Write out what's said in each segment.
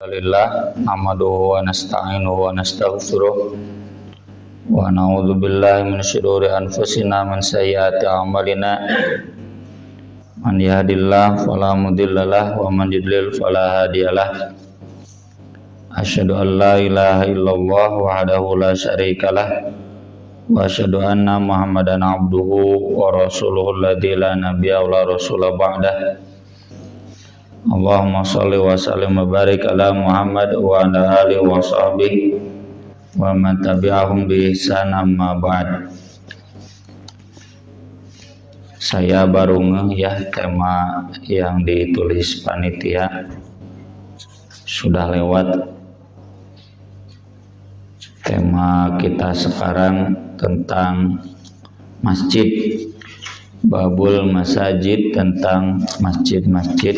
Alhamdulillah nahmaduhu wa nasta'inuhu wa nastaghfiruh wa na'udzu billahi min syururi anfusina min sayyiati a'malina man yahdihillahu fala mudhillalah wa man yudlil fala hadiyalah asyhadu an la ilaha illallah wahdahu la syarikalah wa asyhadu anna muhammadan abduhu wa rasuluhu alladzi la nabiyya wa la rasula ba'dah. Allahumma sholli wa sallim wa barik ala Muhammad wa ala alihi wa sahbihi wa man tabi'ahum bi ihsan amma ba'd. Saya baru ngeh ya tema yang ditulis panitia sudah lewat. Tema kita sekarang tentang masjid, babul masajid, tentang masjid-masjid.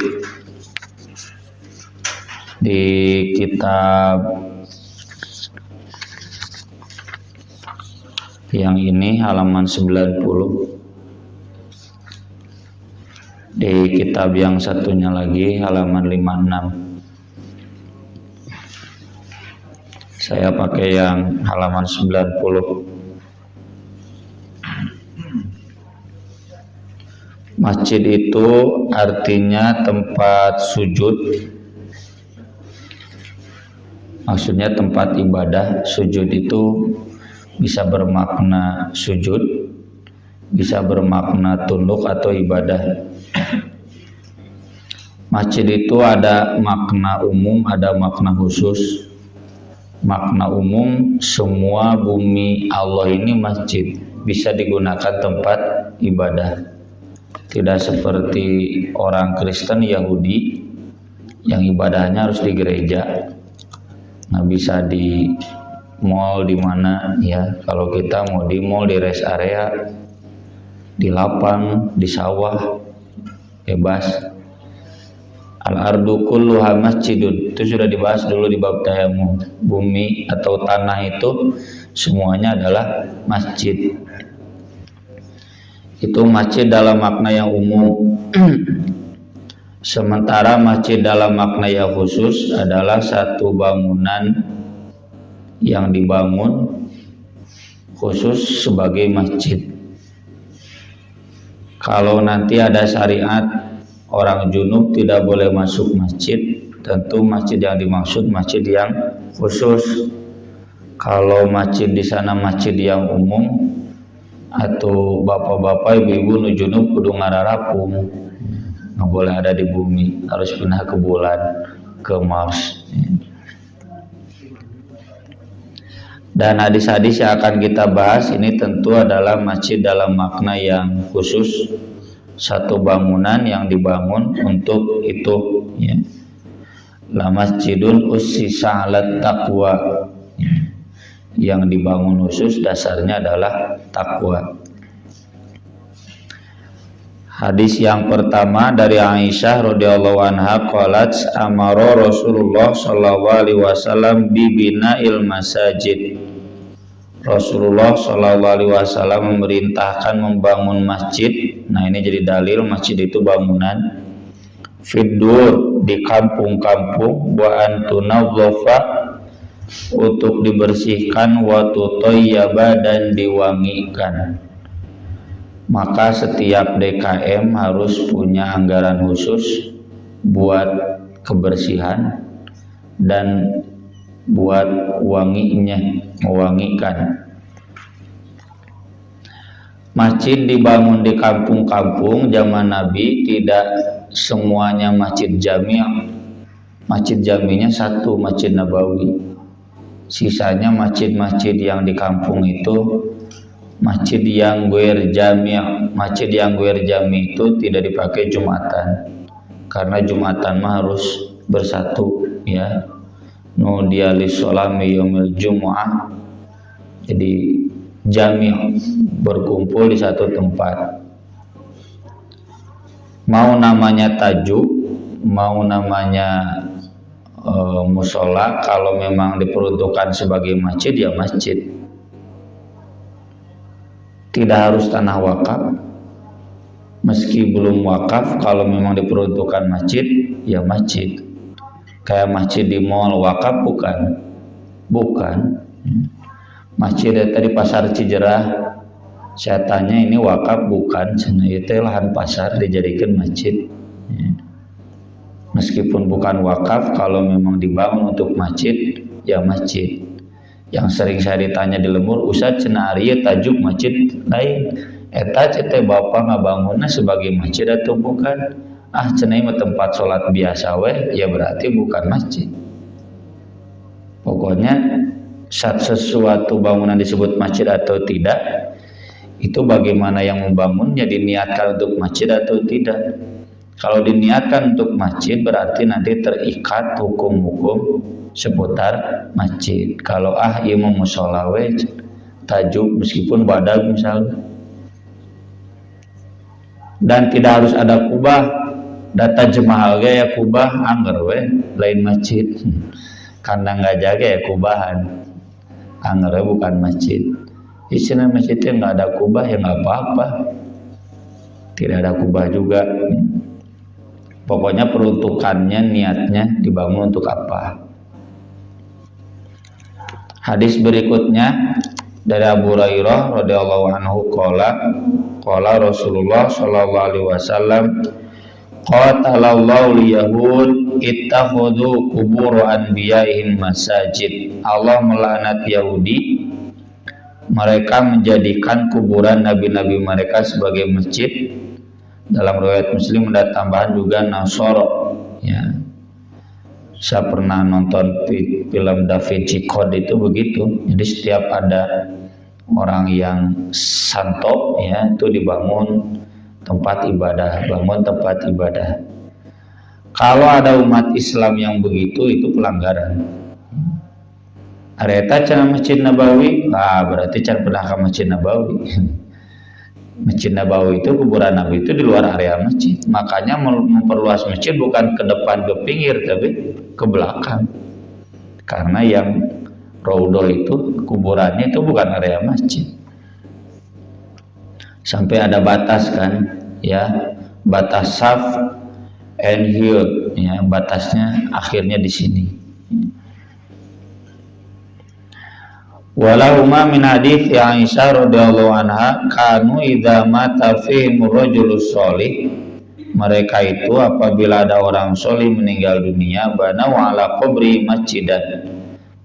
Di kitab yang ini halaman 90, di kitab yang satunya lagi halaman 56. Saya pakai yang halaman 90. Masjid itu artinya tempat sujud. Maksudnya tempat ibadah. Sujud itu bisa bermakna sujud, bisa bermakna tunduk atau ibadah. Masjid itu ada makna umum, ada makna khusus. Makna umum, semua bumi Allah ini masjid, bisa digunakan tempat ibadah. Tidak seperti orang Kristen, Yahudi yang ibadahnya harus di gereja. Nggak bisa di mall, di mana ya. Kalau kita mau di mall, di rest area, di lapang, di sawah, bebas. Al-ardu kulluha masjidun, itu sudah dibahas dulu di bab tayamum. Bumi atau tanah itu semuanya adalah masjid. Itu masjid dalam makna yang umum. Sementara masjid dalam makna yang khusus adalah satu bangunan yang dibangun khusus sebagai masjid. Kalau nanti ada syariat orang junub tidak boleh masuk masjid, tentu masjid yang dimaksud masjid yang khusus. Kalau masjid di sana masjid yang umum, atau bapak-bapak ibu-ibu nu junub kudu ngararapung, nggak boleh ada di bumi, harus pindah ke bulan, ke Mars. Dan hadis-hadis yang akan kita bahas ini tentu adalah masjid dalam makna yang khusus, satu bangunan yang dibangun untuk itu ya. La masjidun ussisa 'alat taqwa, yang dibangun khusus dasarnya adalah takwa. Hadis yang pertama dari Aisyah radhiyallahu anha qalat amara Rasulullah sallallahu alaihi wasallam bi bina'il masajid. Rasulullah sallallahu alaihi wasallam memerintahkan membangun masjid. Nah, ini jadi dalil masjid itu bangunan. Fidur, di kampung-kampung, wa antunadzafa, untuk dibersihkan, wa tutayyaba, dan diwangikan. Maka setiap DKM harus punya anggaran khusus buat kebersihan dan buat wanginya, mewangikan. Masjid dibangun di kampung-kampung zaman Nabi, tidak semuanya masjid jami'. Masjid jami'nya satu, Masjid Nabawi. Sisanya masjid-masjid yang di kampung itu masjid yang guer jami'. Masjid yang guer jami' itu tidak dipakai Jumatan, karena Jumatan mah harus bersatu ya. Nudiya lis-sholami yaumil jumu'ah. Jadi jami' berkumpul di satu tempat. Mau namanya tajuk, mau namanya musola, kalau memang diperuntukkan sebagai masjid ya masjid. Tidak harus tanah wakaf. Meski belum wakaf, kalau memang diperuntukkan masjid ya masjid. kayak masjid di mall wakaf bukan? Bukan. Masjid tadi pasar Cijerah, saya tanya ini wakaf bukan? Cenah itu lahan pasar dijadikan masjid. Meskipun bukan wakaf, kalau memang dibangun untuk masjid, ya masjid. Yang sering saya ditanya di Lembur, Ustaz cenah ari tajuk masjid lain. Eta cete bapak ngabangunna sebagai masjid atau bukan? Ah cenah mah tempat sholat biasa we, ya berarti bukan masjid. Pokoknya sesuatu bangunan disebut masjid atau tidak, itu bagaimana yang membangunnya, diniatkan untuk masjid atau tidak. Kalau diniatkan untuk masjid berarti nanti terikat hukum-hukum seputar masjid. Kalau ieu mah mushola we tajuk meskipun badag misalnya. Dan tidak harus ada kubah. Data jemaah ge ya kubah angger we lain masjid. Karena nggak jaga ya kubahan. Angger we bukan masjid. Isinya masjidnya nggak ada kubah ya nggak apa-apa. Tidak ada kubah juga. Pokoknya peruntukannya, niatnya dibangun untuk apa. Hadis berikutnya dari Abu Hurairah radhiyallahu anhu qala Rasulullah sallallahu alaihi wasallam qatalallahu liyahud ittakhadhu qubur anbiya'ihim masajid. Allah melaknat Yahudi, mereka menjadikan kuburan nabi-nabi mereka sebagai masjid. Dalam riwayat Muslim ada tambahan juga Nasoro, ya. Saya pernah nonton film Da Vinci Code itu begitu. Jadi setiap ada orang yang santo, ya, itu dibangun tempat ibadah, bangun tempat ibadah. Kalau ada umat Islam yang begitu, itu pelanggaran. Areta cenah Masjid Nabawi, berarti can pernah ke Masjid Nabawi. Masjid Nabawi itu kuburan Nabi itu di luar area masjid. Makanya memperluas masjid bukan ke depan ke pinggir tapi ke belakang. Karena yang Raudhah itu kuburannya itu bukan area masjid. Sampai ada batas kan, ya, batas saf and hill, ya, batasnya akhirnya di sini. Walahuma min hadits Aisyah radhiyallahu anha kanu idza mata fihim rajulus sholih, mereka itu apabila ada orang solih meninggal dunia banau ala qabri masjidan,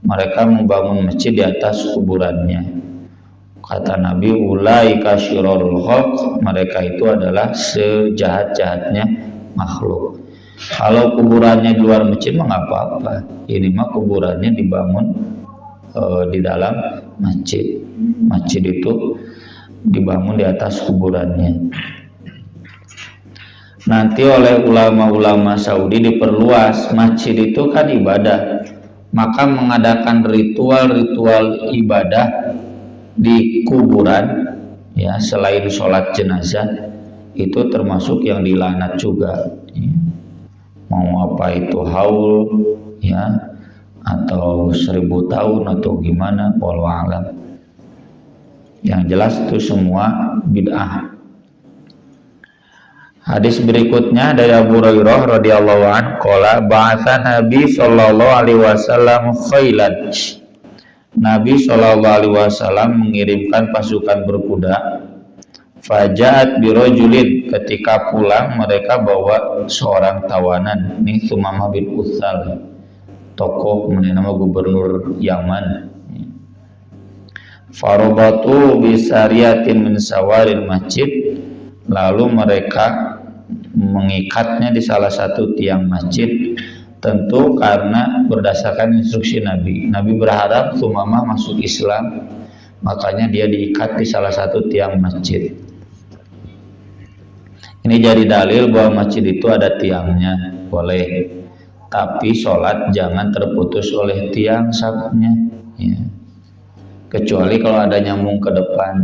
mereka membangun masjid di atas kuburannya. Kata Nabi ulaika syirarul khalq, mereka itu adalah sejahat-jahatnya makhluk. Kalau kuburannya di luar masjid mah nggak apa-apa, ini mah kuburannya dibangun di dalam masjid. Masjid itu dibangun di atas kuburannya. Nanti oleh ulama-ulama Saudi diperluas, masjid itu kan ibadah, maka mengadakan ritual-ritual ibadah di kuburan, ya, selain sholat jenazah itu termasuk yang dilaknat juga, ya. Mau apa itu haul, ya, atau 1000 tahun atau gimana, wallahu a'lam. Yang jelas itu semua bid'ah. Hadis berikutnya dari Abu Hurairah radhiyallahu anhu qala ba'atha Nabi sallallahu alaihi wasallam khailan. Nabi sallallahu alaihi wasallam mengirimkan pasukan berkuda. Faja'at birajulin, ketika pulang mereka bawa seorang tawanan, ini Sumamah bin Utsal, tokoh nama gubernur Yaman. Farobatu bisariyatin min sawaril masjid, lalu mereka mengikatnya di salah satu tiang masjid, tentu karena berdasarkan instruksi Nabi. Nabi berharap Sumamah masuk Islam, makanya dia diikat di salah satu tiang masjid. Ini jadi dalil bahwa masjid itu ada tiangnya, boleh. Tapi sholat jangan terputus oleh tiang safnya, ya. Kecuali kalau ada nyambung ke depan,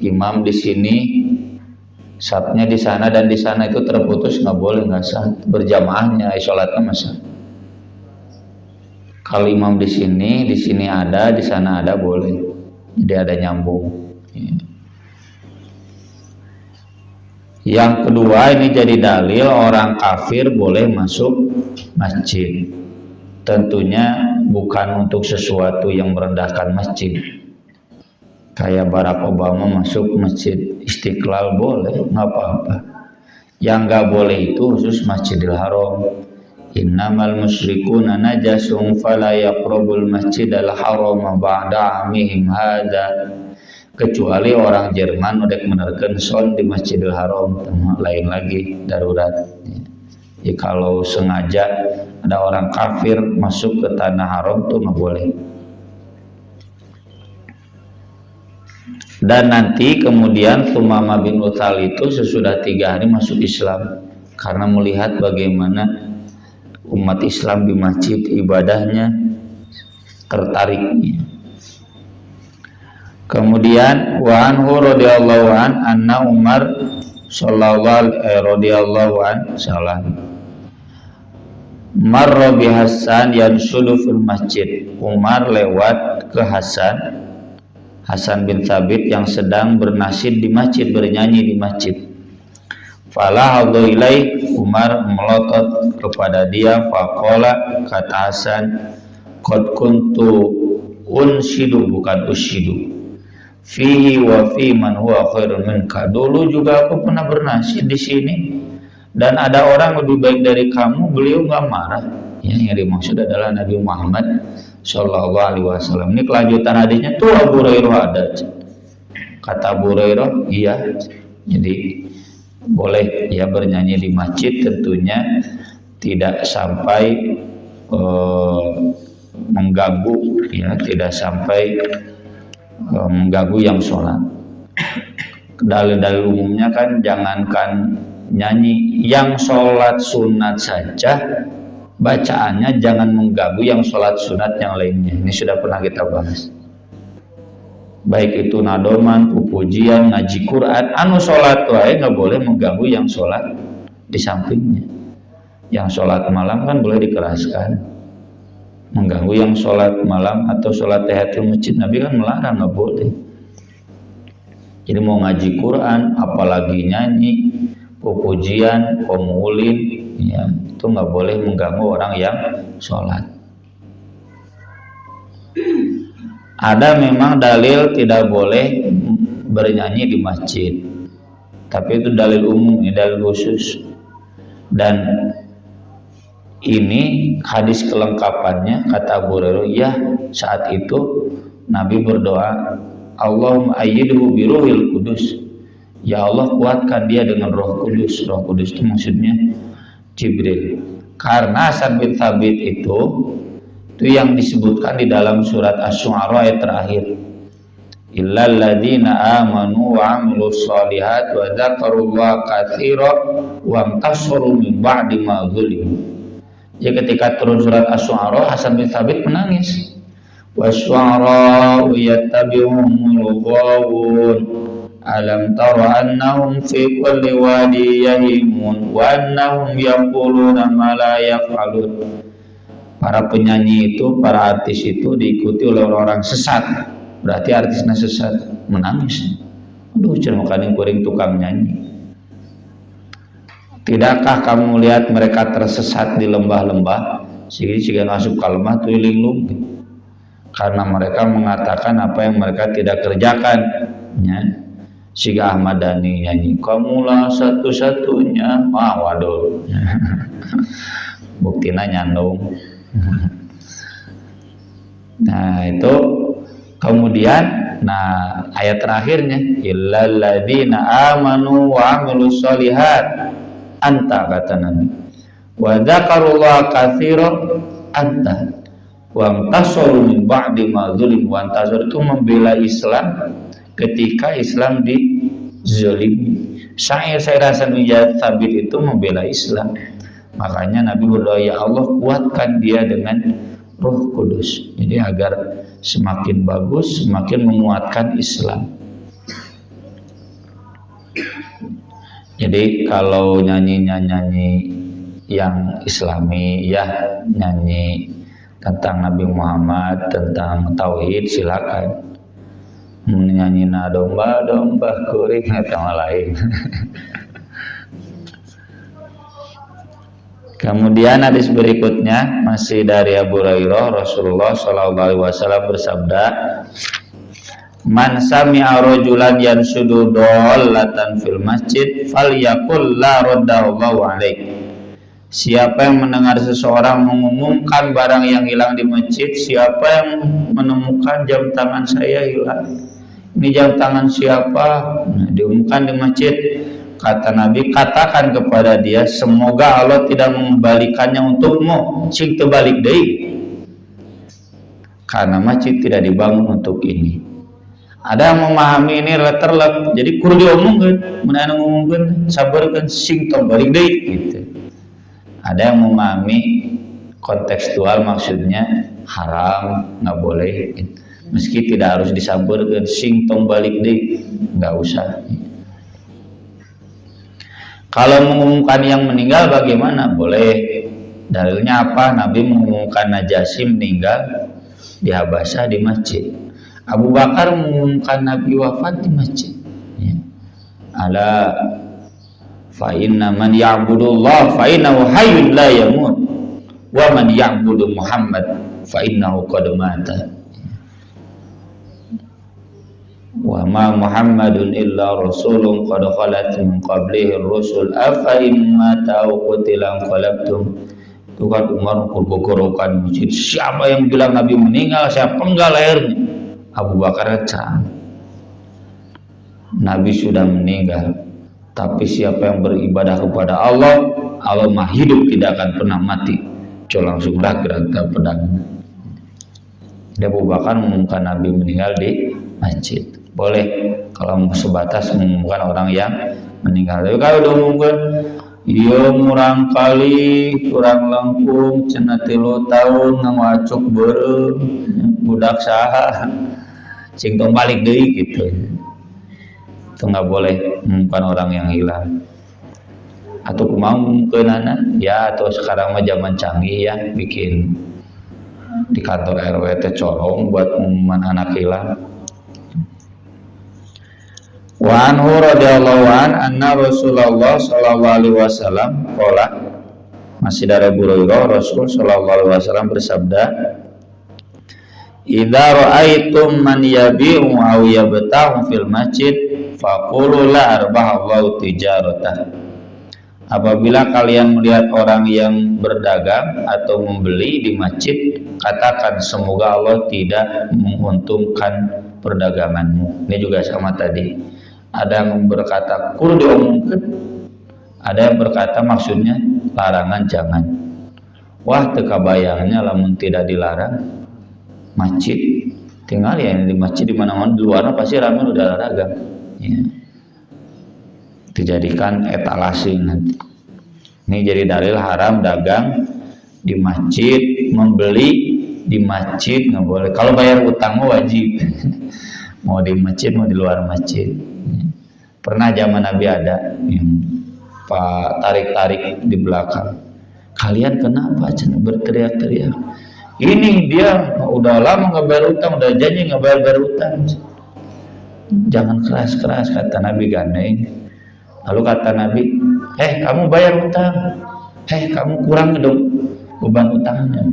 imam di sini, safnya di sana dan di sana itu terputus, nggak boleh, nggak sah. Berjamaahnya sholatnya masa. Kalau imam di sini ada, di sana ada, boleh. Jadi ada nyambung. Ya. Yang kedua, ini jadi dalil orang kafir boleh masuk masjid. Tentunya bukan untuk sesuatu yang merendahkan masjid. Kayak Barack Obama masuk masjid Istiqlal boleh, nggak apa-apa. Yang nggak boleh itu khusus Masjidil Haram. Innamal musyrikuna najasun fala yaqrabul masjidal haram ba'da amihim hadza. Kecuali orang Jerman udah menerken son di Masjidil Haram, lain lagi darurat. Jadi kalau sengaja ada orang kafir masuk ke tanah haram tuh nggak boleh. Dan nanti kemudian Sumamah bin Utsal itu sesudah 3 hari masuk Islam karena melihat bagaimana umat Islam di masjid ibadahnya tertarik. Kemudian wa anhu radhiyallahu an anna Umar radhiyallahu an marra bi Hasan yansudu fil masjid. Umar lewat ke Hasan bin Thabit yang sedang bernasyid di masjid, bernyanyi di masjid. Fala hadza ilai, Umar melotot kepada dia. Faqala, kata Hasan, qad kuntu unshidu, bukan ushidu, fihi wa fi man huwa khairun minka. Dulu juga aku pernah bernasyid di sini dan ada orang lebih baik dari kamu. Beliau nggak marah. Ya, yang dimaksud adalah Nabi Muhammad Shallallahu Alaihi Wasallam. Ini kelanjutan hadisnya tuh Abu Hurairah ada. Kata Abu Hurairah, iya. Jadi boleh ya bernyanyi di masjid, tentunya tidak sampai mengganggu, ya, tidak sampai mengganggu yang sholat. Dalil-dalil umumnya kan jangankan nyanyi, yang sholat sunat saja bacaannya jangan mengganggu yang sholat sunat yang lainnya. Ini sudah pernah kita bahas. Baik itu nadoman, pujian, ngaji Quran, anu sholat wae nggak boleh mengganggu yang sholat di sampingnya. Yang sholat malam kan boleh dikeraskan. Mengganggu yang sholat malam atau sholat tahiyatul masjid, Nabi kan melarang, nggak boleh. Jadi mau ngaji Quran, apalagi nyanyi, pujian, maulid, ya, itu nggak boleh mengganggu orang yang sholat. Ada memang dalil tidak boleh bernyanyi di masjid, tapi itu dalil umum, ini dalil khusus. Dan ini hadis kelengkapannya, kata Abu Hurairah, ya saat itu Nabi berdoa, Allahumma ayyidhu biruhil kudus, ya Allah kuatkan dia dengan roh kudus. Roh kudus itu maksudnya Jibril. Karena Hasan bin Thabit itu yang disebutkan di dalam surat Asy-Syu'ara ayat terakhir, illal ladzina amanu wa 'amilus shalihat wa dzakarullaha katsiran wa intasaru min ba'di ma zulimu. Jadi ketika turun surat Asy-Syu'ara, Hasan bin Thabit menangis. Wasyu'ara'u yattabi'uhumul ghawun, alam tara annahum fi kulli wadi yahimun wa annahum yaquluna ma la yaf'alun. Para penyanyi itu, para artis itu diikuti oleh orang-orang sesat. Berarti artisnya sesat, menangis. Aduh, cermukaning kuring tukang nyanyi. Tidakkah kamu lihat mereka tersesat di lembah-lembah? Sehingga masuk kalmah tuh linglung. Karena mereka mengatakan apa yang mereka tidak kerjakan. Ya. Siga Ahmad Dhani nyanyi, kamulah satu-satunya. Wah, waduh. Buktina nyandung. Nah, itu kemudian, nah ayat terakhirnya, illal ladzina amanu wa 'amilus shalihat, anta, kata Nabi, wa dzakarullaha katsiran, anta, wa intasaru min ba'di ma zulim. Wa intasar itu membela Islam ketika Islam dizalimi. Syair Hasan bin Thabit itu membela Islam. Makanya Nabi berdoa, ya Allah kuatkan dia dengan Roh Kudus. Jadi agar semakin bagus, semakin menguatkan Islam. Jadi kalau nyanyi-nyanyi yang Islami, ya nyanyi tentang Nabi Muhammad, tentang tauhid, silakan. Nyanyi domba-domba kuring atau lain. Kemudian hadis berikutnya masih dari Abu Hurairah, Rasulullah Shallallahu Alaihi Wasallam bersabda, "Man sami'a rajulan yanshudu dallatan fil masjid, falyaqul la raddallahu alaik." Siapa yang mendengar seseorang mengumumkan barang yang hilang di masjid, siapa yang menemukan jam tangan saya hilang, ini jam tangan siapa? Nah, diumumkan di masjid. Kata Nabi, katakan kepada dia, semoga Allah tidak mengembalikannya untukmu. Cing terbalik deui. Karena masjid tidak dibangun untuk ini. Ada yang memahami ini letterlek, jadi kudu diomongkeun, mun anu ngomongkeun sabarkeun sing terbalik deui gitu. Ada yang memahami kontekstual, maksudnya haram, nggak boleh. Meski tidak harus disabarkeun sing terbalik deui, nggak usah. Kalau mengumumkan yang meninggal bagaimana? Boleh. Dalilnya apa? Nabi mengumumkan Najasyi meninggal di Habasyah di masjid. Abu Bakar mengumumkan Nabi wafat di masjid. Ya. Ala fa inna man ya'budullah fa innahu hayyun la yamut wa man ya'budu Muhammad fa innahu qad mata. Wa ma Muhammadun illa rasulun qad khalat min qablihi ar-rusul afa imma ta'u qutilan qalabtum. Itu kan Umar bergorokan masjid. Siapa yang bilang Nabi meninggal, saya penggal lehernya. Abu Bakar cang. Nabi sudah meninggal, tapi siapa yang beribadah kepada Allah, Allah mah hidup, tidak akan pernah mati. Coba langsung gerak pedang. Abu Bakar mengumumkan Nabi meninggal di masjid. Boleh kalau sebatas mengumumkan orang yang meninggal. Tapi kalau diumumkan, iya murang kali kurang lengkung cenah 3 tahun ngawacuk beureum budak saha sing tong balik deui gitu. Itu nggak boleh mengumumkan orang yang hilang. Atau kumaha ngumumkeunana? Ya atau sekarang mah zaman canggih ya, bikin di kantor RW teh corong buat pengumuman anak hilang. Wa anhu radhiyallahu an anna Rasulullah sallallahu alaihi wasallam qala, masih dari Abu Hurairah, Rasul sallallahu alaihi wasallam bersabda, "Idza ra'aitum man yabi'u aw yabta'u fil masjid faqulu la arbahallahu tijaratah." Apabila kalian melihat orang yang berdagang atau membeli di masjid, katakan semoga Allah tidak menguntungkan perdaganganmu. Ini juga sama tadi. Ada yang berkata kudu diomongkeun, ada yang berkata maksudnya larangan jangan. Wah teu kabayangnya lamun tidak dilarang masjid, tinggal ya di masjid di mana-mana, di luar pasti ramai udah dagang. Ya. Dijadikan etalase nanti. Ini jadi dalil haram dagang di masjid, membeli di masjid nggak boleh. Kalau bayar utang wajib. Mau di masjid mau di luar masjid. Pernah zaman Nabi ada yang Pak tarik-tarik di belakang. Kalian kenapa cenah berteriak-teriak? Ini dia udah lama nggak bayar utang, udah janji nggak bayar utang. Jangan keras-keras kata Nabi gandeng. Lalu kata Nabi, kamu bayar utang. Kamu kurang dong beban utangnya.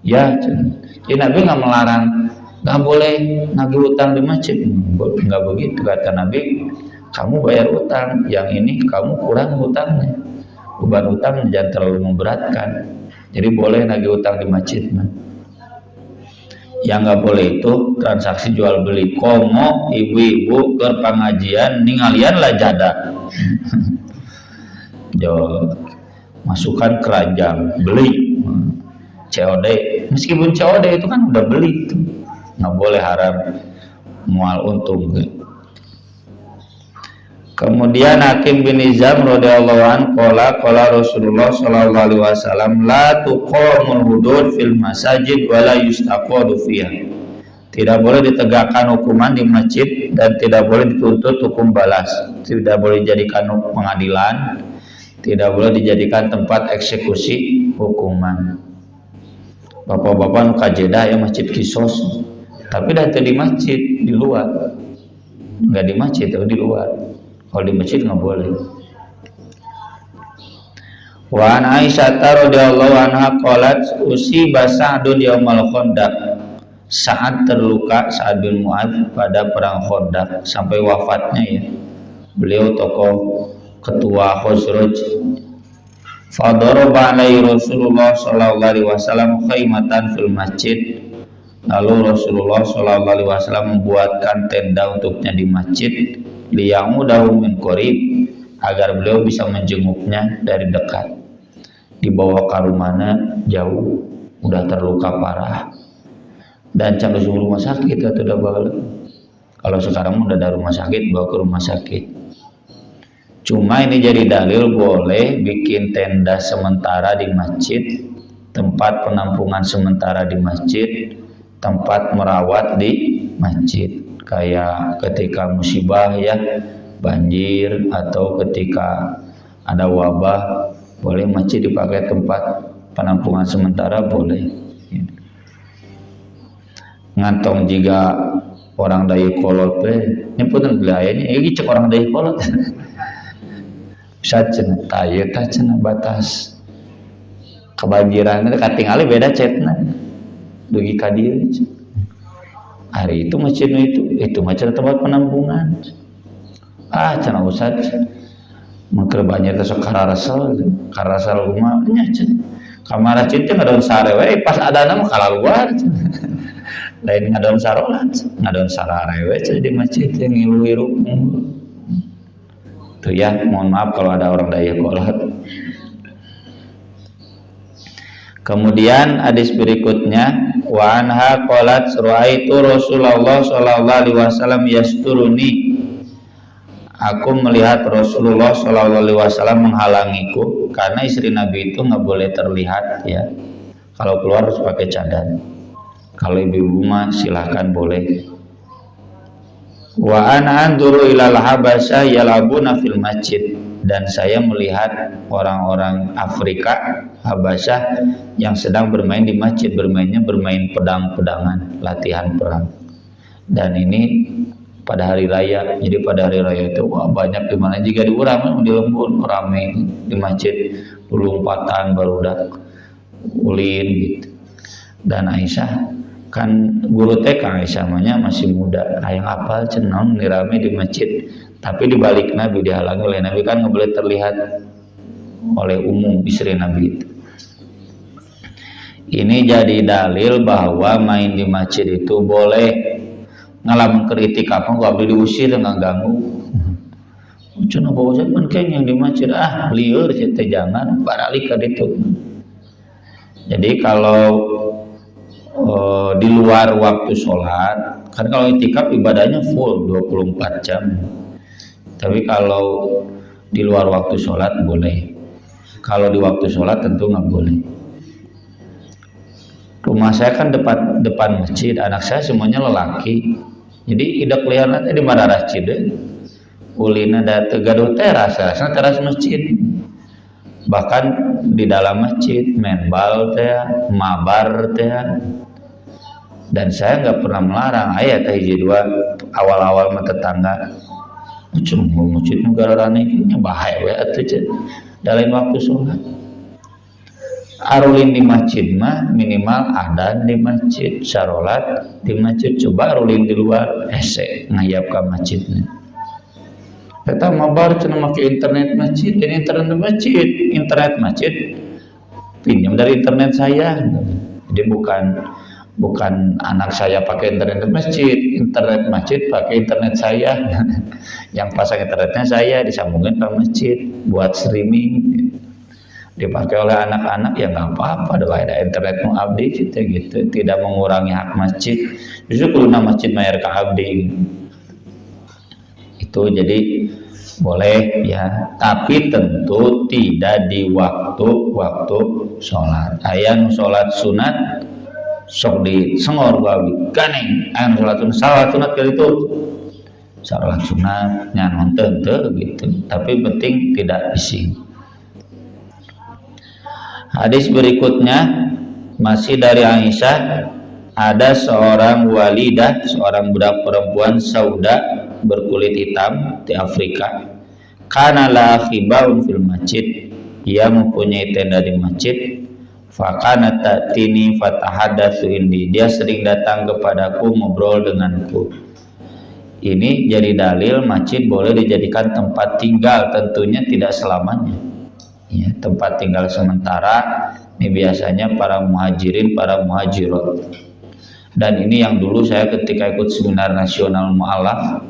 Ya, jadi Nabi nggak melarang, nggak boleh nagih utang di masjid. Nggak begitu kata Nabi. Kamu bayar utang, yang ini kamu kurang utangnya. Beban utang jangan terlalu memberatkan. Jadi boleh nagih utang di masjid. Yang nggak boleh itu transaksi jual beli. Komo ibu-ibu ke pengajian ningalian lah jada. Masukkan keranjang beli COD. Meskipun COD itu kan udah beli, nggak boleh haram mual untung. Kemudian Hakim bin Hizam radhiyallahu anhu qala Rasulullah sallallahu alaihi wasallam la tuqamul hudud fil masajid wa la yustaqadu fiha. Tidak boleh ditegakkan hukuman di masjid dan tidak boleh dituntut hukum balas. Tidak boleh dijadikan pengadilan, tidak boleh dijadikan tempat eksekusi hukuman. Bapak-bapak nu kajedah ya masjid kisos, tapi dah di masjid di luar. Enggak di masjid tapi di luar. Kalau di masjid nggak boleh. Wa an Aisyah radhiyallahu anha qalat usiba Sa'dun yaumal Khandaq. Sa'ad terluka, Sa'ad bin Mu'adz pada perang Khandaq sampai wafatnya ya. Beliau tokoh ketua Khazraj. Fa daraba alaihi Rasulullah sallallahu alaihi wasallam khaymatan fil masjid. Lalu Rasulullah sallallahu alaihi wasallam membuatkan tenda untuknya di masjid liyamudahu min qarib, agar beliau bisa menjenguknya dari dekat. Dibawa ke rumahnya jauh, udah terluka parah dan candu rumah sakit atau udah balik. Kalau sekarang udah ada rumah sakit, bawa ke rumah sakit. Cuma ini jadi dalil boleh bikin tenda sementara di masjid, tempat penampungan sementara di masjid, tempat merawat di masjid, kayak ketika musibah ya, banjir atau ketika ada wabah, boleh masjid dipakai tempat penampungan sementara, boleh. Ngantong jika orang daya kolot ini pun belayanya ini cek orang daya kolot bisa cina tayo tak cina batas kebanjiran itu katingali beda cetna dugi kadir hari itu masjid itu macam tempat penampungan cina usah mengker banjir terus karasal rumahnya cina kamar cinta ngadon sarewe pas ada nama kalah luar lain ngadon sarolat ngadon sararewe di masjid yang ngilu-ngilu tuh ya, mohon maaf kalau ada orang daya kolot. Kemudian hadis berikutnya wa anha qalat ra'aitu Rasulullah sallallahu alaihi wasallam yasturuni, aku melihat Rasulullah sallallahu alaihi wasallam menghalangiku karena istri Nabi itu nggak boleh terlihat ya, kalau keluar harus pakai cadar. Kalau ibu-ibu mah silahkan boleh. Wa ana anzuru ilal habasyah yalabuna fil masjid, dan saya melihat orang-orang Afrika Habasyah yang sedang bermain di masjid, bermain pedang-pedangan, latihan perang. Dan ini pada hari raya. Jadi pada hari raya itu wah banyak di mana jika di urang di lembur ramai di masjid, lompatan barudak ulin gitu. Dan Aisyah kan guru TK Aisyah masih muda, hayang apal cenong nirame di masjid, tapi dibalik Nabi dihalangi oleh Nabi, kan nggak boleh terlihat oleh umum istri Nabi itu. Ini jadi dalil bahwa main di masjid itu boleh. Ngalamun kritik apa nggak boleh diusir nggak ganggu. Cuma bawa saya yang di masjid liur kita jangan baralik ke itu. Jadi kalau di luar waktu sholat, kan kalau itikaf ibadahnya full 24 jam, tapi kalau di luar waktu sholat boleh. Kalau di waktu sholat tentu nggak boleh. Rumah saya kan depan masjid, anak saya semuanya lelaki, jadi idak lihat di mana masjid ulina ada tegaduh teras masjid, bahkan di dalam masjid main bal mabar dan saya nggak pernah melarang. Ayat hiji dua awal-awal mah tetangga cuma masjid negara rane bahaya we atuh dalam waktu sholat. Arulin di masjid mah minimal adan di masjid, sarolat di masjid, coba arulin di luar ese ngayap ke masjidnya. Kita mabar cuma pakai internet masjid, dan internet masjid pinjam dari internet saya. Jadi bukan anak saya pakai internet masjid pakai internet saya. Yang pasang internetnya saya disambungin ke masjid buat streaming, dipakai oleh anak-anak ya nggak apa-apa, ada internet mau abdi gitu, tidak mengurangi hak masjid, justru kuluna masjid mayar ke abdi itu. Jadi boleh ya, tapi tentu tidak di waktu sholat. Aya nu sholat sunat sok di sengor babi ganeng, aya nu sholat sunat kali itu sholat sunat nyan teu gitu, tapi penting tidak bising. Hadis berikutnya masih dari Aisyah, ada seorang walidah, seorang budak perempuan sauda berkulit hitam di Afrika. Kana la khibaun fil masjid ia mempunyai tenda di masjid. Fakana ta'tini fatahadatsu indi, dia sering datang kepadaku, ngobrol denganku. Ini jadi dalil masjid boleh dijadikan tempat tinggal, tentunya tidak selamanya. Ya, tempat tinggal sementara ini biasanya para muhajirin, para muhajirot. Dan ini yang dulu saya ketika ikut seminar nasional mu'alaf,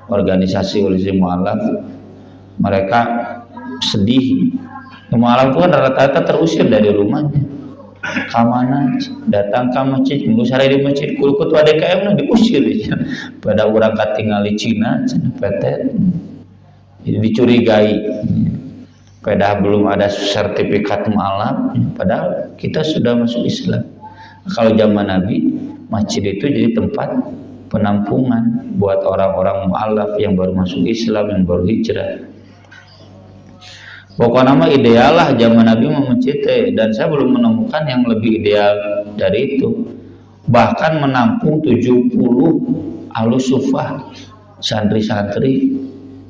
organisasi mu'alaf, mereka sedih. Mu'alaf itu kan rata-rata terusir dari rumahnya. Kamana datang ke masjid, minggu sehari di masjid, kul ketua DKM diusir ya. Pada orang katinggal di Cina, PT dicurigai. Padahal belum ada sertifikat mu'alaf, padahal kita sudah masuk Islam. Kalau zaman Nabi, masjid itu jadi tempat penampungan buat orang-orang mu'alaf yang baru masuk Islam, yang baru hijrah. Pokoknya nama ideal lah zaman Nabi masjid, dan saya belum menemukan yang lebih ideal dari itu. Bahkan menampung 70 ahlus sufah, santri-santri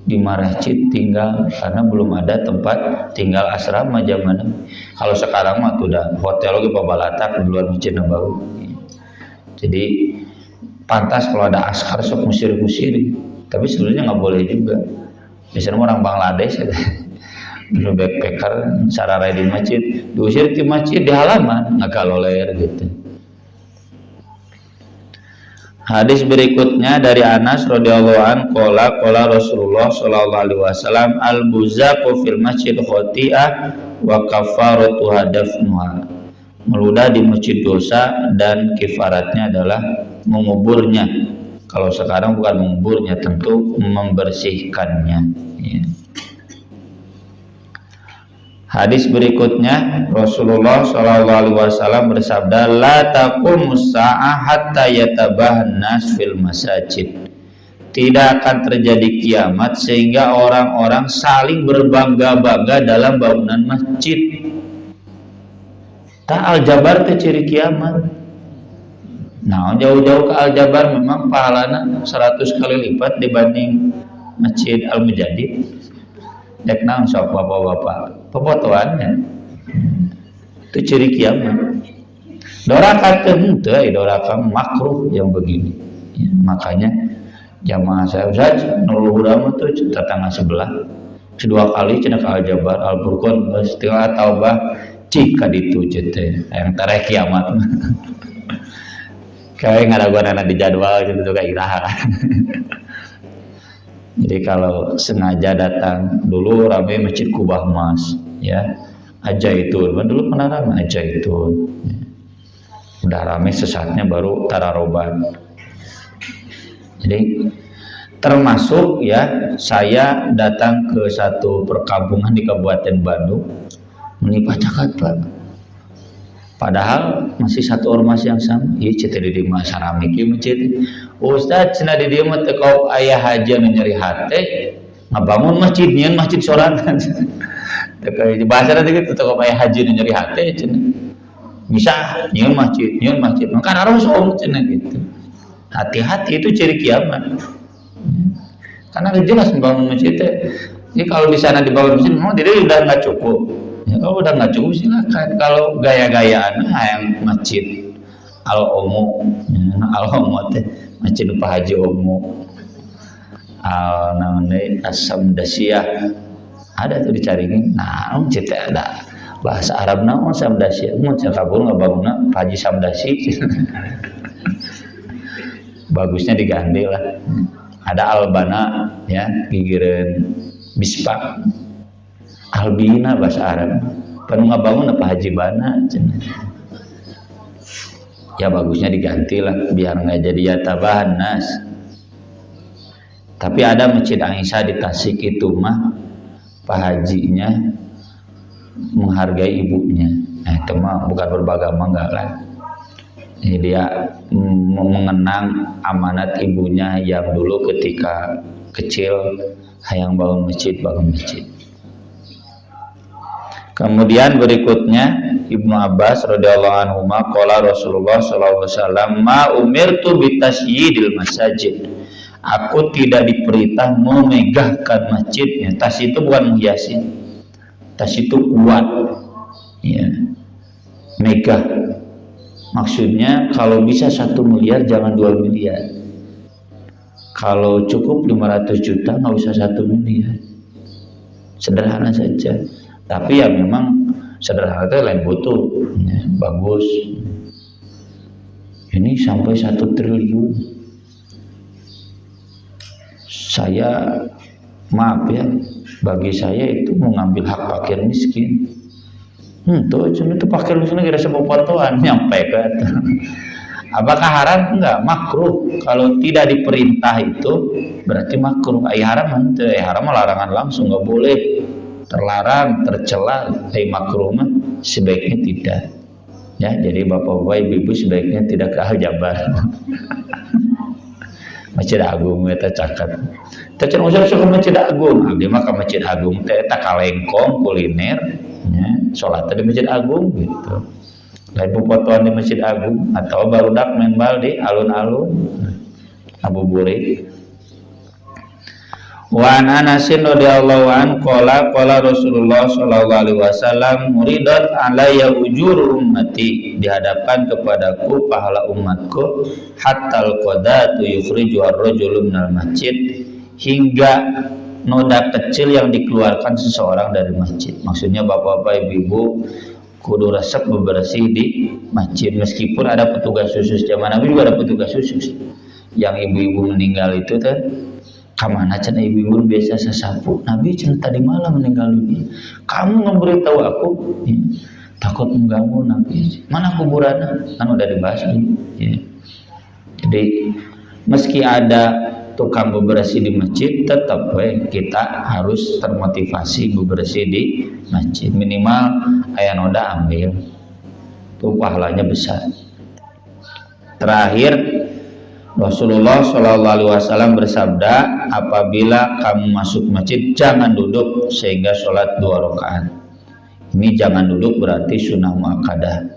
di masjid tinggal, karena belum ada tempat tinggal asrama zaman Nabi. Kalau sekarang mah udah hotel lagi babalata di luar Masjid Nabawi. Jadi pantas kalau ada askar sok musir-musir, tapi sebenarnya nggak boleh juga. Misalnya orang Bangladesh dulu backpacker sarara di masjid, diusir di masjid di halaman, nggak loler gitu. Hadis berikutnya dari Anas radhiyallahu an qala Rasulullah sallallahu alaihi wasallam al-buzaku fil masjid khati'ah wa kafaratuha dafnuha. Meludah di masjid dosa dan kifaratnya adalah menguburnya. Kalau sekarang bukan menguburnya, tentu membersihkannya ya. Hadis berikutnya Rasulullah SAW bersabda, la taqumus sa'ah hatta yatabahan nas fil masajid. Tidak akan terjadi kiamat sehingga orang-orang saling berbangga-bangga dalam bangunan masjid. Tak Al-Jabar itu ciri kiamat. Nah, jauh-jauh ke Al-Jabar memang pahalanya 100 kali lipat dibanding Masjid Al-Mujadid. Dek naon sok bapak-bapak pepotoannya itu ciri kiamat. Dorakakeun teu dorakakeun makruh yang begini ya, makanya jamaah saya Ustaz nuluhur mah tuh tetangga sebelah kedua kali cenah ka Al-Jabar Al-Furqan istilah taubah cika ditu teh yang tareh kiamat kayak ngaraguan di jadwal gitu kayak iraha. Jadi kalau sengaja datang dulu ramai Masjid Kubah Mas ya, Ajaitun dulu pernah ramai Ajaitun ya. Udah ramai sesatnya baru Tararoban. Jadi termasuk ya saya datang ke satu perkampungan di Kabupaten Bandung menimpa Jakarta. Padahal masih satu ormas yang sama. Iya cerita di rumah saramik ieu masjid. Ustaz cenah di dieu mah teu kau aya haja nu nyeri hate ngabangun masjid nyeun masjid sorangan. Teu ka bahasa teh kitu teu kau aya haja nu nyeri hate cenah. Bisa nyeun masjid. Maka harus cenah gitu. Hati-hati itu ciri kiamat. Karena jelas membangun masjid teh. Jadi kalau di sana dibangun masjid memang diri udah enggak cukup. Ya, kalau udah nggak cukup silakan. Kalau gaya-gayaan yang masjid Al-Omo, Al-Omo teh masjid Pak Haji Omo, namanya As-Samdasiyah ada tuh dicari ini. Nah, masjid ada bahasa Arab nama Samdasiyah. Mau kabur nggak bangun Pak Haji Samdasi. Bagusnya diganti lah. Ada Albana ya, gigiran Bispa. Albina bahasa Arab. Panu ngabangun apa Haji Bana ya bagusnya diganti lah biar nggak jadi yatabahan nas. Tapi ada Masjid Aisyah di Tasik itu mah Pak Hajinya menghargai ibunya. Itu mah bukan berbagama enggak lah. Jadi dia mengenang amanat ibunya yang dulu ketika kecil hayang bangun masjid. Kemudian berikutnya Ibnu Abbas radhiyallahu anhu qala Rasulullah sallallahu alaihi wasallam ma umirtu bitasyidil masajid. Aku tidak diperintah memegahkan masjidnya. Tas itu bukan menghiasi. tas itu kuat, ya, megah. Maksudnya kalau bisa 1 miliar jangan 2 miliar. Kalau cukup 500 juta nggak usah 1 miliar. Sederhana saja. Tapi ya memang sederhana itu lain butuh, ya, bagus. Ini sampai 1 triliun. Saya maaf ya, bagi saya itu mengambil hak fakir miskin. Tuh itu fakir miskin kira sepopotoan nyampe kan. Apakah haram? Enggak, makruh. Kalau tidak diperintah itu berarti makruh. Haram ente, haram larangan langsung, nggak boleh. Terlarang, tercela. Makruh mah sebaiknya tidak. Ya, jadi bapak-bapak, ibu-ibu sebaiknya tidak ke Al-Jabar. Masjid Agung eta caket. Teh cenah usah ke Masjid Agung. Abdi mah ke Masjid Agung teh eta kalengkong kuliner, ya, salat di Masjid Agung gitu. Lain popotoan di Masjid Agung atau barudak main bal di alun-alun Abu Burik. Wa Anasin radhiyallahu an qala Rasulullah sallallahu alaihi wasallam muridat alayya ujur ummati, dihadapkan kepadaku pahala umatku, hatta al-qadatu yukhriju ar-rajulu minal masjid, hingga noda kecil yang dikeluarkan seseorang dari masjid. Maksudnya bapak-bapak, ibu-ibu kudu resep bebersih di masjid, meskipun ada petugas khusus. Zaman Nabi juga ada petugas khusus. Yang ibu-ibu meninggal itu kan kamana cenah ibu-ibu biasa sesapu. Nabi cenah tadi malam meninggal dunia. Kamu memberitahu aku, ya, takut mengganggu Nabi. Mana kuburannya? Kan udah dibahas nih. Ya. Jadi meski ada tukang bebersih di masjid, tetap kita harus termotivasi bebersih di masjid. Minimal aya noda ambil, itu pahalanya besar. Terakhir Rasulullah Shallallahu Alaihi Wasallam bersabda, apabila kamu masuk masjid jangan duduk sehingga sholat 2 rakaat. Ini jangan duduk berarti sunnah muakkadah.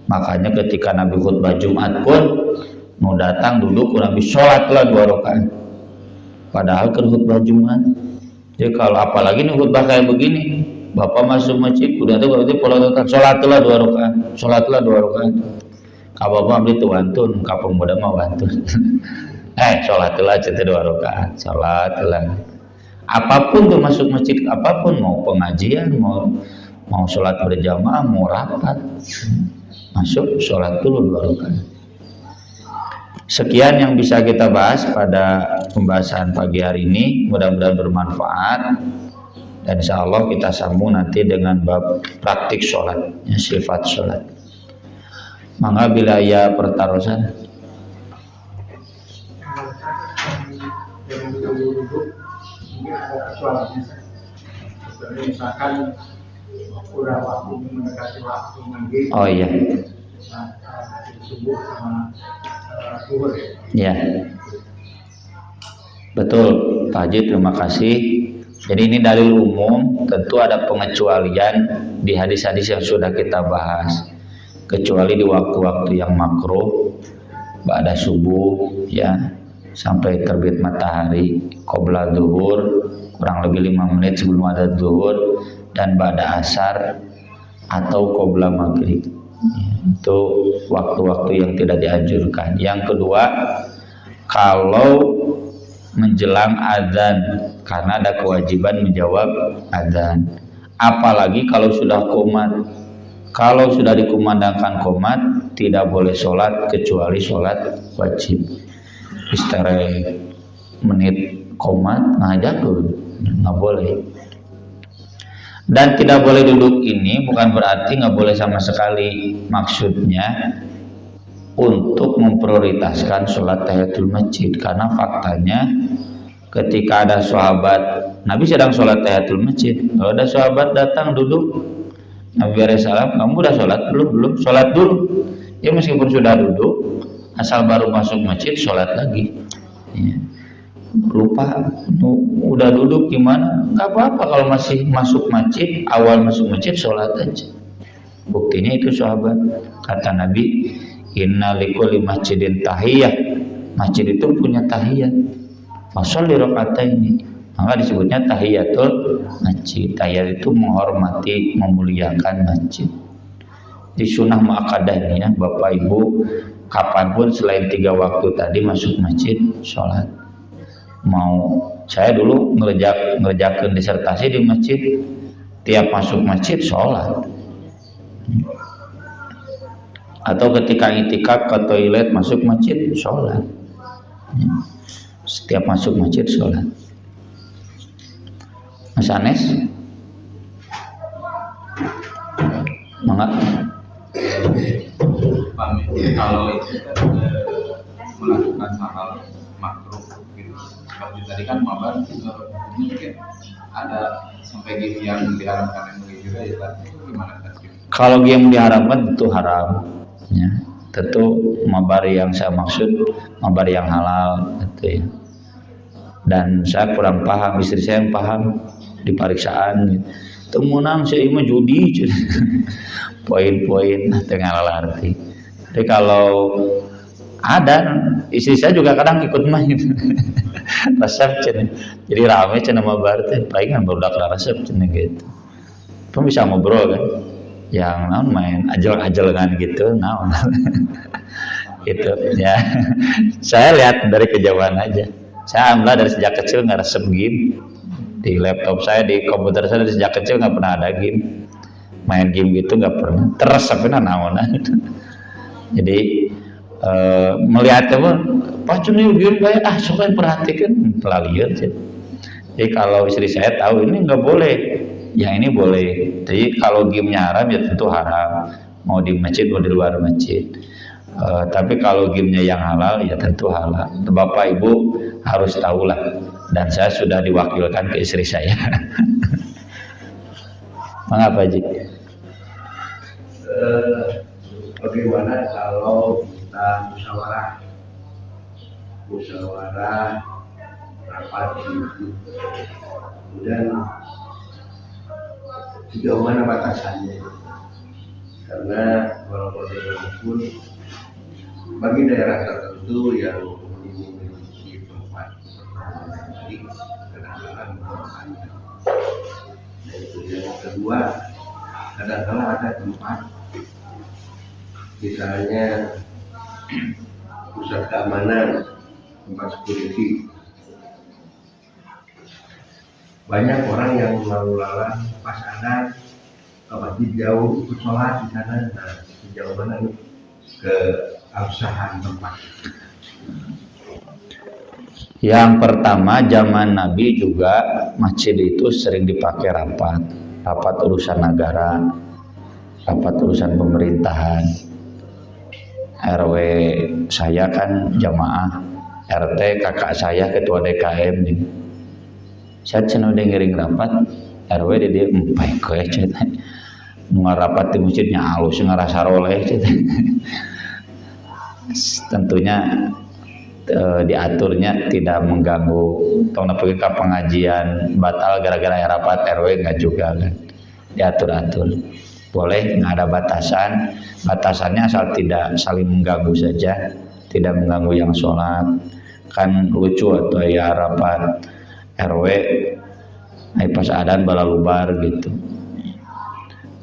Makanya ketika Nabi khutbah Jumat pun mau datang duduk, Nabi sholatlah 2 rakaat. Padahal ke khutbah Jumat. Jadi kalau apalagi nih khutbah kayak begini, bapak masuk masjid, udah tuh berarti pola total sholatlah 2 rakaat, sholatlah 2 rakaat. Kalau bapak beli tuh wantun, kapung muda mah wantun. Sholatlah cerita 2 rakaat, sholatlah. Apapun tuh masuk masjid, apapun, mau pengajian, mau sholat berjamaah, mau rapat, masuk sholat dulu 2 rakaat. Sekian yang bisa kita bahas pada pembahasan pagi hari ini, mudah-mudahan bermanfaat, dan insya Allah kita sambung nanti dengan bab praktik sholat, ya, sifat sholat. Mangga bila ya pertarusan. Misalkan udah waktu mendekati waktu maghrib. Oh iya. Subuh sama zuhur ya. Betul, Pak Haji, terima kasih. Jadi ini dalil umum, tentu ada pengecualian di hadis-hadis yang sudah kita bahas. Kecuali di waktu-waktu yang makruh, ba'da subuh, ya, sampai terbit matahari, qabla zuhur, kurang lebih 5 menit sebelum ada zuhur, dan ba'da asar atau qabla maghrib. Itu waktu-waktu yang tidak dianjurkan. Yang kedua, kalau menjelang azan, karena ada kewajiban menjawab azan. Apalagi kalau sudah qomat. Kalau sudah dikumandangkan qomat, tidak boleh sholat kecuali sholat wajib. Istirahat menit qomat, nah jago, nggak boleh. Dan tidak boleh duduk ini bukan berarti nggak boleh sama sekali. Maksudnya untuk memprioritaskan sholat tahiyatul masjid, karena faktanya ketika ada sahabat, Nabi sedang sholat tahiyatul masjid, kalau ada sahabat datang duduk, Nabi beri salam, kamu udah sholat belum? Belum, sholat dulu. Ya meskipun sudah duduk, asal baru masuk masjid sholat lagi. Ya. Lupa, udah duduk gimana? Gak apa-apa kalau masih masuk masjid, awal masuk masjid sholat aja. Buktinya itu sahabat, kata Nabi, inna likulli masjidin tahiyah. Masjid itu punya tahiyat. Masholli rakaataini, Maka disebutnya tahiyatul masjid. Tahiyat itu menghormati, memuliakan masjid. Di sunnah muakkadah ini ya, Bapak Ibu kapanpun selain 3 waktu tadi masuk masjid sholat. Mau saya dulu ngerjakan disertasi di masjid, tiap masuk masjid sholat. Atau ketika itikaf ke toilet masuk masjid sholat. Setiap masuk masjid sholat. Mas Anes, mangga. Kalau itu kan melakukan hal makruh gitu. Seperti tadi kan mabar mungkin ada sampai game yang diharamkan yang juga ya tadi itu gimana tadi? Kalau yang diharamkan tentu haram, ya. Tentu mabar yang saya maksud mabar yang halal, gitu ya. Dan saya kurang paham, istri saya yang paham di pariksaan. Gitu. Temunang saya mah judi, poin-poin tengah arti. Tapi kalau ada istri saya juga kadang ikut main resep cina. Jadi rame cina mabar teh palingan barudak resep cina gitu. Pun bisa ngobrol kan. Yang naon main ajal-ajalan gitu naon. Gitu ya. Saya lihat dari kejauhan aja. Saya alhamdulillah dari sejak kecil nggak resep game. Di laptop saya, di komputer saya dari sejak kecil nggak pernah ada game. Main game gitu nggak pernah. Teresepnya naon. Jadi melihatnya pun pacun nih game kayak suka perhatikan pelalian sih. Jadi kalau istri saya tahu ini nggak boleh, yang ini boleh. Jadi kalau gamenya haram ya tentu haram, mau di masjid mau di luar masjid. Tapi kalau gamenya yang halal ya tentu halal. Bapak Ibu harus tahulah, dan saya sudah diwakilkan ke istri saya. Mengapa Ji? Bagaimana kalau kita musyawarah rapat itu, kemudian sejauh mana batasannya? Karena walaupun bagaimanapun bagi daerah tertentu yang memiliki tempat baik, kadang-kadang memerlukannya. Dan itu yang kedua, kadang-kadang ada tempat misalnya pusat keamanan, tempat security, banyak orang yang lalu lalang pas ada ke masjid jauh ikut sholat di sana. Nah, sejauh mana nih keabsahan tempat? Yang pertama, zaman Nabi juga masjid itu sering dipakai rapat urusan negara, rapat urusan pemerintahan. RW saya kan jamaah, RT kakak saya ketua DKM nih. Saya cenah ngiring rapat, RW dia empai koe cenah. Ngarapat di masjidnya halus ngarasa roleh cenah. Tentunya diaturnya tidak mengganggu. Tong pergi ke pengajian batal gara-gara rapat RW enggak juga kan. Diatur-atur. Boleh, nggak ada batasannya asal tidak saling mengganggu saja, tidak mengganggu yang sholat. Kan lucu atau ya rapat RW pas adan balalubar gitu.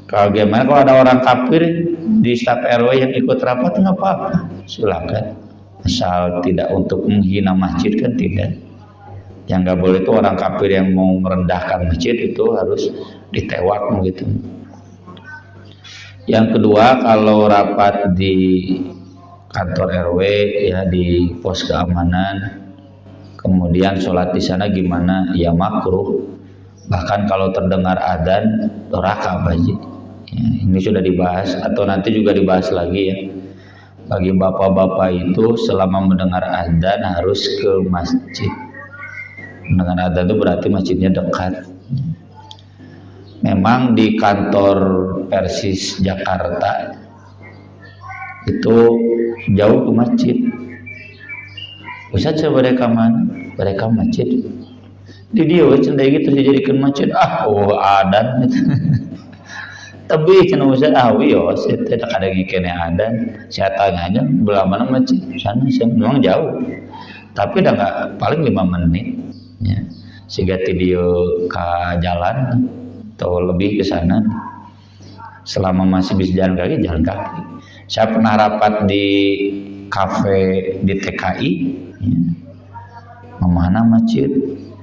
Kalau gimana kalau ada orang kafir di staf RW yang ikut rapat nggak apa-apa, silakan, asal tidak untuk menghina masjid kan tidak. Yang nggak boleh itu orang kafir yang mau merendahkan masjid itu harus ditewak gitu. Yang kedua, kalau rapat di kantor RW ya di pos keamanan, kemudian sholat di sana gimana? Ya makruh. Bahkan kalau terdengar adzan doraka Haji. Ya, ini sudah dibahas atau nanti juga dibahas lagi ya. Bagi bapak-bapak itu selama mendengar adzan harus ke masjid. Mendengar adzan itu berarti masjidnya dekat. Memang di kantor Persis Jakarta itu jauh ke masjid. Ustaz saya mereka mana? Mereka masjid. Di dia cendai gitu dijadikan masjid. Adan. Tapi cenah Ustaz wios tidak ada gikene adan. Saya tanya aja belah mana masjid? Sana memang jauh. Tapi udah enggak paling 5 menit. Ya. sehingga dia ke jalan atau lebih ke sana. Selama masih bisa jalan kaki, jalan kaki. Saya pernah rapat di kafe di TKI, ya. Mana masjid,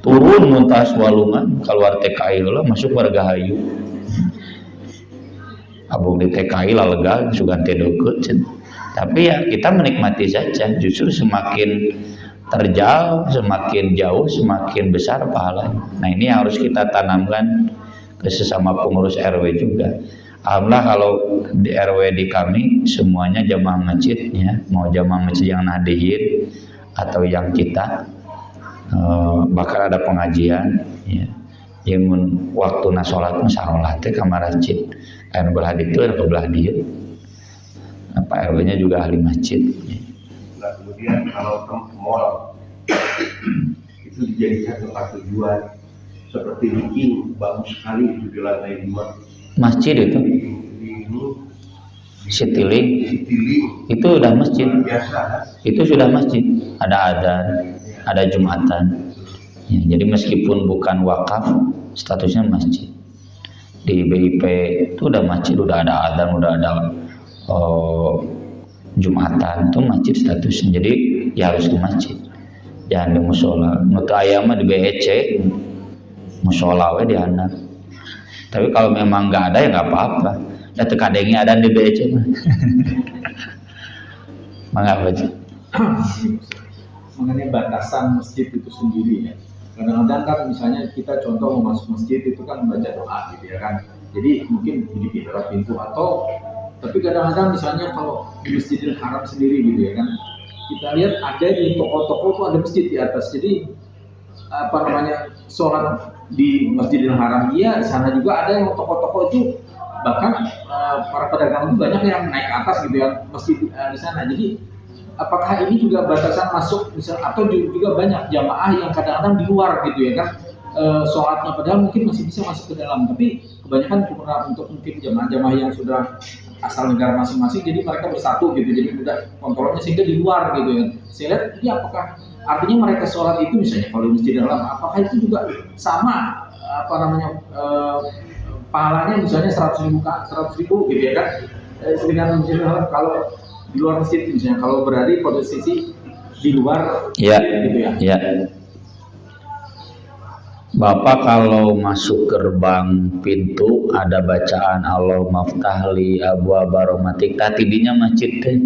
turun muntas walungan keluar TKI lah masuk Wargahayu. Abung di TKI lah lega sugan tedokut. Tapi ya kita menikmati saja. Justru semakin terjauh, semakin jauh, semakin besar pahalanya. Nah ini yang harus kita tanamkan ke sesama pengurus RW juga. Alhamdulillah kalau di RW di kami semuanya jamaah masjid, ya, mau jamaah masjid yang nahdiyin atau yang kita bakal ada pengajian, ya. Yang waktu nasolat masalah teh kamar masjid, anu belah ditu anu belah dieu. Pak RW-nya juga ahli masjid. Ya. Nah kemudian kalau ke mall itu dijadikan tempat tujuan seperti Viking, bagus sekali itu di lantai 5. Masjid itu Citylink itu udah masjid. Biasa. Itu sudah masjid, ada adzan, ada jumatan, ya, jadi meskipun bukan wakaf statusnya masjid. Di BIP itu udah masjid, udah ada adzan, udah ada jumatan, itu masjid statusnya. Jadi ya harus ke masjid, jangan di musola. Nutu ayam di BEC musola we di anak. Tapi kalau memang nggak ada ya nggak apa-apa. Ya terkadangnya ada di BEC mah. Mengapa aja? Mengenai batasan masjid itu sendiri ya. Kadang-kadang kan misalnya kita contoh mau masuk masjid itu kan membaca doa gitu ya kan. Jadi mungkin di pintu atau tapi kadang-kadang misalnya kalau di Masjidil Haram sendiri gitu ya kan. Kita lihat ada di toko-toko tuh ada masjid di atas. Jadi apa namanya sholat di Masjidil Haram iya, sana juga ada yang toko-toko itu bahkan para pedagang itu banyak yang naik ke atas gitu ya masjid di sana. Jadi apakah ini juga batasan masuk misal atau juga banyak jamaah yang kadang-kadang di luar gitu ya kan sholatnya padahal mungkin masih bisa masuk ke dalam, tapi kebanyakan untuk mungkin jamaah-jamaah yang sudah asal negara masing-masing jadi mereka bersatu gitu, jadi mudah kontrolnya sehingga di luar gitu ya. Saya lihat ini apakah artinya mereka sholat itu misalnya kalau di masjid dalam apakah itu juga sama apa namanya pahalanya misalnya 100.000 gitu ya kan dengan masjid dalam. Kalau di luar masjid misalnya kalau berada di posisi di luar ya, gitu ya. Ya. Bapak kalau masuk gerbang pintu ada bacaan Allah maftahli abwaaba rahmatik, tadinya masjid teh.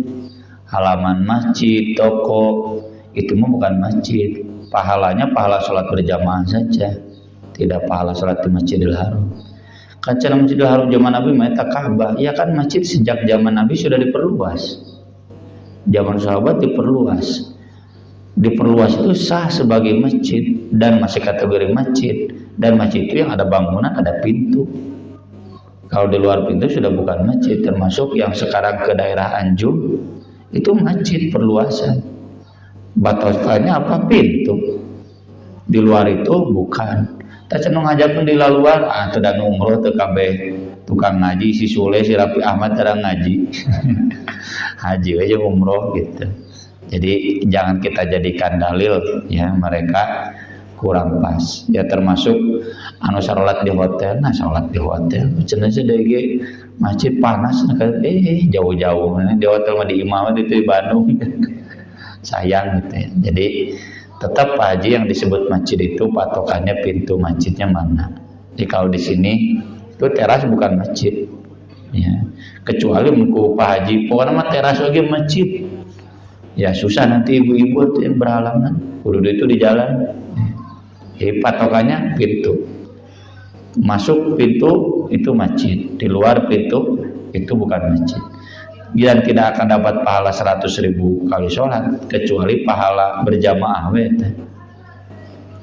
Halaman masjid, toko itu mah bukan masjid. Pahalanya pahala sholat berjamaah saja, tidak pahala sholat di Masjidil Haram. Kan cara Masjidil Haram zaman Nabi mah eta Ka'bah. Ya kan masjid sejak zaman Nabi sudah diperluas. Zaman sahabat diperluas. Diperluas itu sah sebagai masjid dan masih kategori masjid, dan masjid itu yang ada bangunan, ada pintu. Kalau di luar pintu sudah bukan masjid, termasuk yang sekarang ke daerah Anjung itu masjid perluasan. Batasannya apa? Pintu. Di luar itu bukan. Tak cenung ngajakeun di luar, teu da umroh teu kabeh tukang ngaji si Sule si Rafi Ahmad terang ngaji. Haji aja umroh gitu. Jadi jangan kita jadikan dalil ya mereka kurang pas. Ya termasuk anu salat di hotel, nah salat di hotel cenah sadege masjid panas jauh-jauh di hotel mah di Imam di Bandung. Sayang gitu ya. Jadi tetap Pak Haji yang disebut masjid itu patokannya pintu masjidnya mana. Jadi kalau di sini itu teras bukan masjid. Ya. Kecuali menku Pak Haji pokoknya mah teras lagi masjid. Ya susah nanti ibu-ibu yang berhalangan. Kudu itu di jalan. Jadi patokannya pintu. Masuk pintu itu masjid. Di luar pintu itu bukan masjid. Dan tidak akan dapat pahala 100.000 kali sholat kecuali pahala berjamaah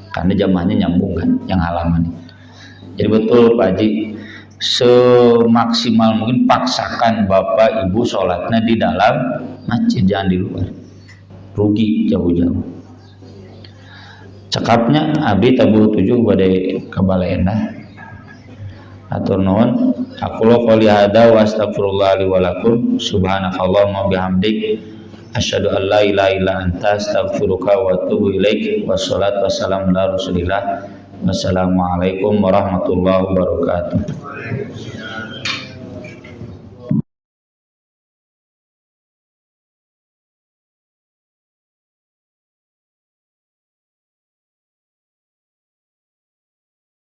karena jamaahnya nyambung kan yang halaman. Jadi betul Pak Haji, semaksimal mungkin paksakan bapak ibu sholatnya di dalam masjid, jangan di luar, rugi jauh-jauh. Cekapnya abdi tabuh 7 badai kabalaendah atur nuhun. Aku qouli hada wa astaghfirullah li wa lakum subhanakallahumma bihamdik asyhadu an la ilaha illa anta astaghfiruka wa atubu ilaik. Wassalatu wassalamu ala rasulillah Wassalamualaikum warahmatullahi wabarakatuh. Waalaikumsalam.